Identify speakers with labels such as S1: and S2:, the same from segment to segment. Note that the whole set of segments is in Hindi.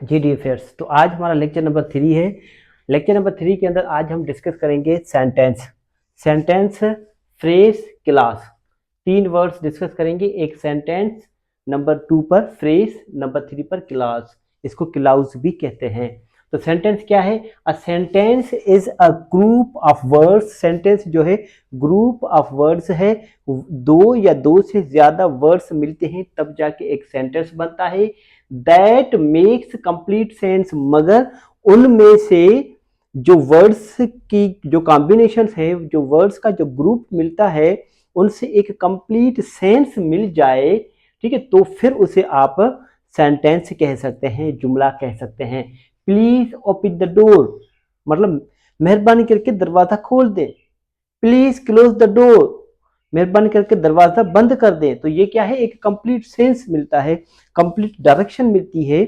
S1: G D fears. तो आज हमारा लेक्चर नंबर 3 है। लेक्चर नंबर 3 के अंदर आज हम डिस्कस करेंगे sentence, phrase, class. 3 words discuss करेंगे, एक सेंटेंस, नंबर 2 पर फ्रेज, नंबर 3 पर क्लास। इसको क्लाउज भी कहते हैं। तो सेंटेंस क्या है? A sentence is a group of words. Sentence जो है ग्रुप ऑफ वर्ड्स है। दो या दो से ज्यादा वर्ड्स मिलते हैं तब जाके एक सेंटेंस बनता है। That makes complete sense. मगर उनमें से जो वर्ड्स की जो कॉम्बिनेशन है, जो वर्ड्स का जो ग्रुप मिलता है, उनसे एक कंप्लीट सेंस मिल जाए, ठीक है, तो फिर उसे आप सेंटेंस कह सकते हैं, जुमला कह सकते हैं। प्लीज ओपन द डोर, मतलब मेहरबानी करके दरवाजा खोल दें। प्लीज क्लोज द डोर, मेहरबानी करके दरवाजा बंद कर दें। तो ये क्या है? एक कंप्लीट सेंस मिलता है, कंप्लीट डायरेक्शन मिलती है,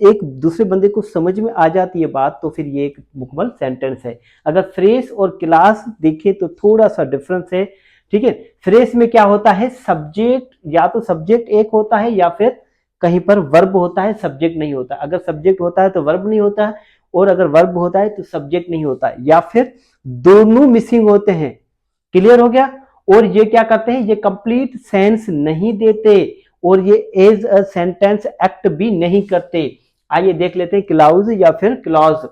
S1: एक दूसरे बंदे को समझ में आ जाती है बात, तो फिर ये एक मुकम्मल सेंटेंस है। अगर फ्रेज और क्लास देखें तो थोड़ा सा डिफरेंस है, ठीक है। फ्रेज में क्या होता है? सब्जेक्ट, या तो सब्जेक्ट एक होता है या फिर कहीं पर वर्ब होता है, सब्जेक्ट नहीं होता। अगर सब्जेक्ट होता है तो वर्ब नहीं होता है, और अगर वर्ब होता है तो सब्जेक्ट नहीं होता है, या फिर दोनों मिसिंग होते हैं। क्लियर हो गया? और ये क्या करते हैं? ये कंप्लीट सेंस नहीं देते, और ये एज अ सेंटेंस एक्ट भी नहीं करते। आइए देख लेते हैं क्लाउज या फिर क्लॉज।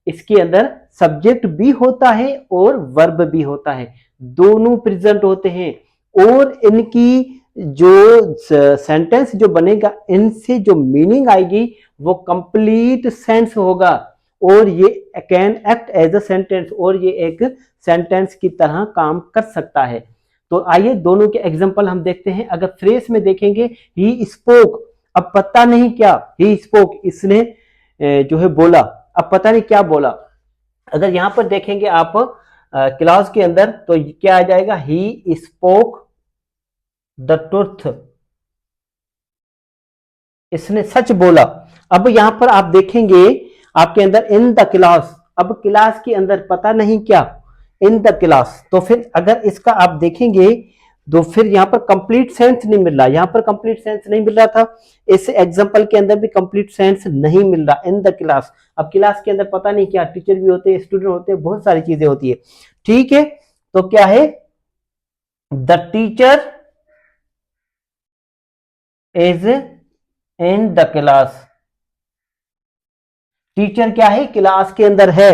S1: इसके अंदर सब्जेक्ट भी होता है और वर्ब भी होता है, दोनों प्रेजेंट होते हैं, और इनकी जो सेंटेंस जो बनेगा, इनसे जो मीनिंग आएगी वो कंप्लीट सेंस होगा, और ये can act as a sentence, और ये एक सेंटेंस की तरह काम कर सकता है। तो आइए दोनों के एग्जांपल हम देखते हैं। अगर फ्रेज में देखेंगे, ही स्पोक, अब पता नहीं क्या, ही स्पोक, इसने जो है बोला, अब पता नहीं क्या बोला। अगर यहां पर देखेंगे आप क्लास के अंदर, तो क्या आ जाएगा? ही स्पोक द ट्रुथ, इसने सच बोला। अब यहां पर आप देखेंगे आपके अंदर इन द क्लास, अब क्लास के अंदर पता नहीं क्या, इन द क्लास, तो फिर अगर इसका आप देखेंगे तो फिर यहां पर कंप्लीट सेंस नहीं मिल रहा, यहां पर कंप्लीट सेंस नहीं मिल रहा था, इस एग्जांपल के अंदर भी कंप्लीट सेंस नहीं मिल रहा, इन द क्लास। अब क्लास के अंदर पता नहीं क्या, टीचर भी होते हैं, स्टूडेंट होते हैं, बहुत सारी चीजें होती है, ठीक है। तो क्या है? The teacher is in the class, teacher क्या है? क्लास के अंदर है।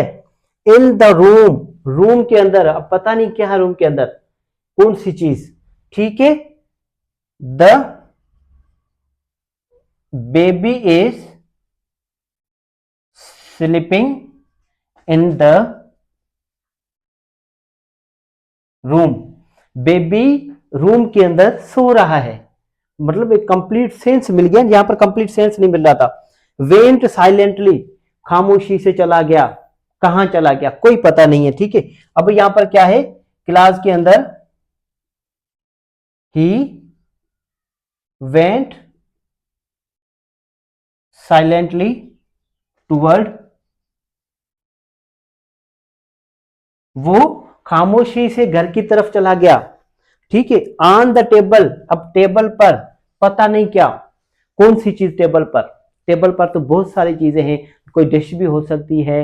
S1: इन द रूम, रूम के अंदर, अब पता नहीं क्या है रूम के अंदर, कौन सी चीज, ठीक है। The baby is sleeping in the room, baby room के अंदर सो रहा है, मतलब एक कंप्लीट सेंस मिल गया। यहां पर कंप्लीट सेंस नहीं मिल रहा था। वेंट साइलेंटली, खामोशी से चला गया, कहां चला गया कोई पता नहीं है, ठीक है। अब यहां पर क्या है? क्लास के अंदर ही वेंट साइलेंटली टूवर्ड, वो खामोशी से घर की तरफ चला गया, ठीक है। ऑन द टेबल, अब टेबल पर पता नहीं क्या, कौन सी चीज टेबल पर? टेबल पर तो बहुत सारी चीजें हैं, कोई डिश भी हो सकती है,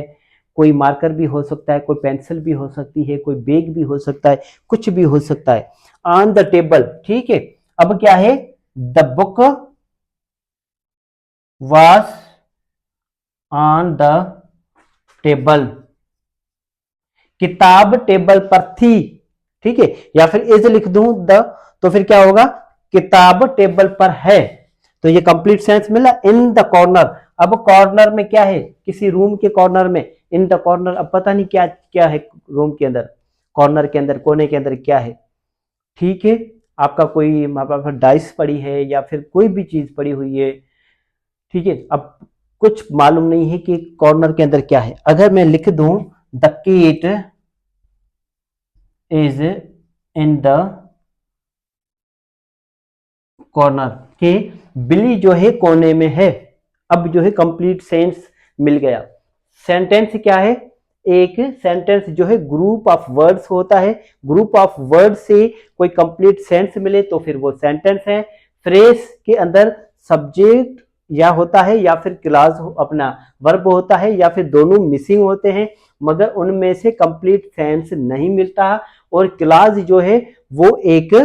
S1: कोई मार्कर भी हो सकता है, कोई पेंसिल भी हो सकती है, कोई बैग भी हो सकता है, कुछ भी हो सकता है। ऑन द टेबल, ठीक है। अब क्या है? The book was on the table, किताब टेबल पर थी, ठीक है। या फिर इज लिख दूं द, तो फिर क्या होगा? किताब टेबल पर है। तो ये कंप्लीट सेंस मिला। इन द कॉर्नर, अब कॉर्नर में क्या है? किसी रूम के कॉर्नर में, इन द कॉर्नर, अब पता नहीं क्या क्या है रूम के अंदर, कॉर्नर के अंदर, कोने के अंदर क्या है, ठीक है। आपका कोई डाइस पड़ी है या फिर कोई भी चीज पड़ी हुई है, ठीक है। अब कुछ मालूम नहीं है कि कॉर्नर के अंदर क्या है। अगर मैं लिख दूं द कीट इज इन द कॉर्नर, कि बिल्ली जो है कोने में है, अब जो है कंप्लीट सेंस मिल गया। सेंटेंस क्या है? एक सेंटेंस जो है ग्रुप ऑफ वर्ड्स होता है, ग्रुप ऑफ वर्ड से कोई कंप्लीट सेंस मिले तो फिर वो सेंटेंस है। फ्रेज के अंदर सब्जेक्ट या होता है या फिर क्लॉज अपना वर्ब होता है या फिर दोनों मिसिंग होते हैं, मगर उनमें से कंप्लीट सेंस नहीं मिलता। और क्लॉज जो है वो एक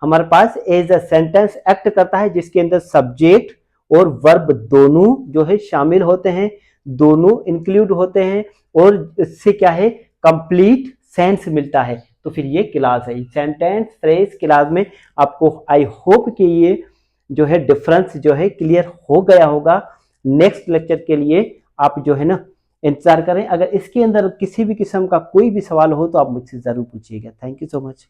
S1: हमारे पास एज अ सेंटेंस एक्ट करता है जिसके अंदर सब्जेक्ट और वर्ब दोनों जो है शामिल होते हैं, दोनों इंक्लूड होते हैं और इससे क्या है कंप्लीट सेंस मिलता है। तो फिर ये क्लॉज है। सेंटेंस फ्रेज क्लॉज में आपको आई होप कि ये जो है डिफरेंस जो है क्लियर हो गया होगा। नेक्स्ट लेक्चर के लिए आप जो है ना इंतजार करें। अगर इसके अंदर किसी भी किस्म का कोई भी सवाल हो तो आप मुझसे जरूर पूछिएगा। Thank you so much.